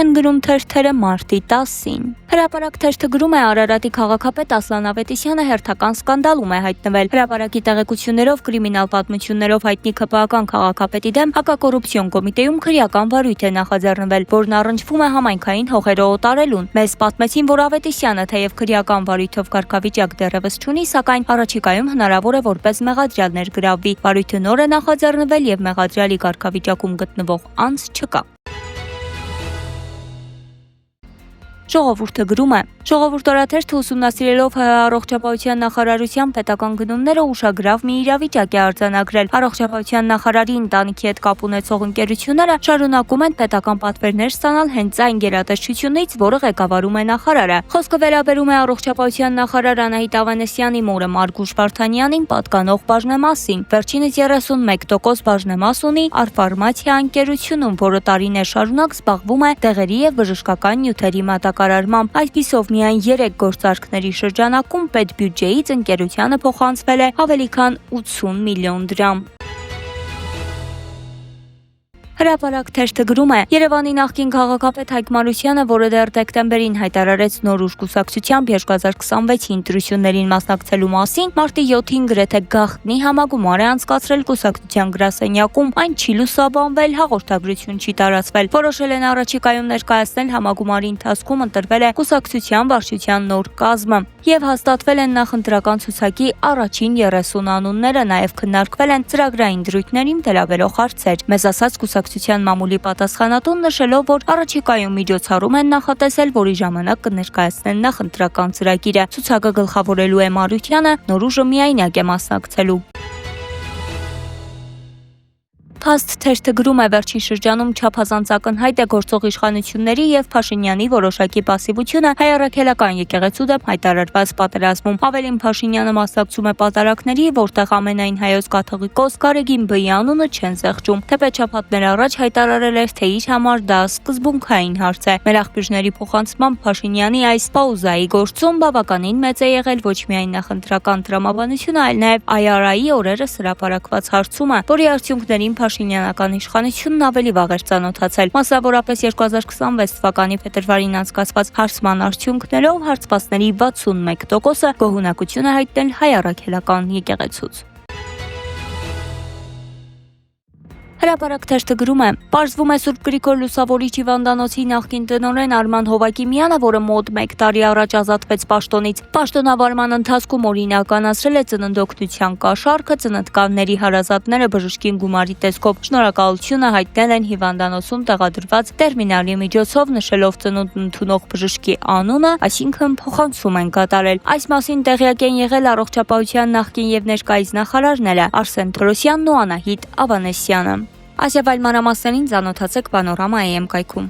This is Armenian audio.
են գրում թերթերը մարտի 10-ին։ Հրապարակ թերթը գրում է Արարատի քաղաքապետ Ասլան Ավետիսյանը հերթական սկանդալում է հայտնվել։ Հրապարակի տեղեկություններով կրիմինալ պատմություններով հայտնի ՔՊԱ-ական քաղաքապետի դեմ հակակոռուպցիոն կոմիտեում քրեական վարույթ է նախաձեռնվել, որն առնչվում է համայնքային հողերը օտարելուն։ Մեզ պատմեցին, որ Ավետիսյանը թեև քրեական վարույթով կարգավիճակ դեռևս չունի, սակայն առաջիկայում հնարավոր է որպես մեղադրյալ ներգրավվի։ Վարույթը նոր է նախաձեռնվել եւ մեղադրյալի կարգավիճակում գտնվող անձ չկա։ Ժողովուրդը գրում է. Ժողովուրդ օրաթերթը ուսումնասիրելով ՀՀ առողջապահության նախարարության պետական գնումները ուշագրավ մի իրավիճակ է արձանագրել։ Առողջապահության նախարարի ընտանիքի հետ կապ ունեցող ընկերությունները շարունակում են պետական պատվերներ ստանալ հենց այն գերատեսչությունից, որը ղեկավարում է նախարարը։ Խոսքը վերաբերում է առողջապահության նախարար Անահիտ Ավանեսյանի մորը Մարգուշ Վարդանյանին պատկանող բաժնեմասին։ Վերջինս 31% բաժնեմաս ունի Արֆարմացիա ընկերությունում, որը տարիներ շարունակ զբաղվում է դեղերի եւ բժշկական նյութերի մատակարարմամբ։ Այսպիսով միայն 3 գործարքների շրջանակում պետբյուջեից ընկերությանը փոխանցվել է ավելի քան 80 միլիոն դրամ։ Հրապարակ թերթը գրում է. Երևանի նախկին քաղաքապետ Հայկ Մարությանը, որը դեռ դեկտեմբերին հայտարարեց նոր ուժ կուսակցությամբ 2026-ի ընտրություններին մասնակցելու մասին, մարտի 7-ին գրեթե գաղտնի համագումար է անցկացրել կուսակցության գրասենյակում, այն չի լուսաբանվել, հաղորդագրություն չի տարածվել։ Որոշել են առաջիկայում ներկայացնել համագումարի ընթացքում ընտրվել է կուսակցության վարչության նոր կազմը եւ հաստատվել են նախընտրական ցուցակի առաջին 30 անունները, նաեւ քննարկվել են ծրագրային դրույթներին վերաբերող հարցեր։ Մեզ ասած կուսակցության մամուլի պատասխանատուն նշելով, որ առաջիկայում միջոցառում են նախատեսել, որի ժամանակ կներկայացնեն նախընտրական ծրագիրը։ Ցուցակը գլխավորելու է Մարությանը, նոր ուժը միայնակ է մասնակցելու։ Փաստ թերթը գրում է վերջին շրջանում չափազանց ակնհայտ է գործող իշխանությունների եւ Փաշինյանի որոշակի պասիվությունը հայ առաքելական եկեղեցու դեմ հայտարարված պատերազմում։ Ավելին Փաշինյանը մասնակցում է պատարակների, որտեղ ամենայն հայոց կաթողիկոս Գարեգին Բ-ի անունը չեն զեղչում։ Թեպետ շաբաթներ առաջ հայտարարել էր, թե իր համար դա սկզբունքային հարց է։ Մեր աղբյուրների փոխանցմամբ Փաշինյանի այս պաուզայի գործում բավականին մեծ է եղել ոչ միայն նախընտրական տրամաբանությունը, այլ նաեւ IRA-ի օրերս հրապարակված հարցումը, որի արդյունքներին Փաշինյանական իշխանությունն ավելի վաղ էր ծանոթացել։ Մասնավորապես 2026 թվականի փետրվարին անցկացված հարցման արդյունքներով հարցվածների 61%-ը գոհունակություն է հայտնել հայ առաքելական եկեղեցուց։ Հրապարակ թերթը գրում է. Պարզվում է Սուրբ Գրիգոր Լուսավորիչ հիվանդանոցի նախկին տնօրեն Արման Հովակիմյանը, որը մոտ 1 տարի առաջ ազատվեց պաշտոնից, պաշտոնավարման ընթացքում օրինականացրել է ծննդօգնության կաշառքը, ծննդկանների հարազատները բժշկին գումարի տեսքով շնորհակալությունը հայտնել են հիվանդանոցում տեղադրված տերմինալի միջոցով, նշելով ծնունդ ընդունող բժշկի անունը, այսինքն փոխանցում են կատարել։ Այս մասին տեղյակ են եղել առողջապահության նախկին եւ ներկայիս նախարարները Արսեն Թորոսյանն ու Անահիտ Ավանեսյանը։ Այս եւ այլ մանրամասներին ծանոթացեք Panorama.am կայքում։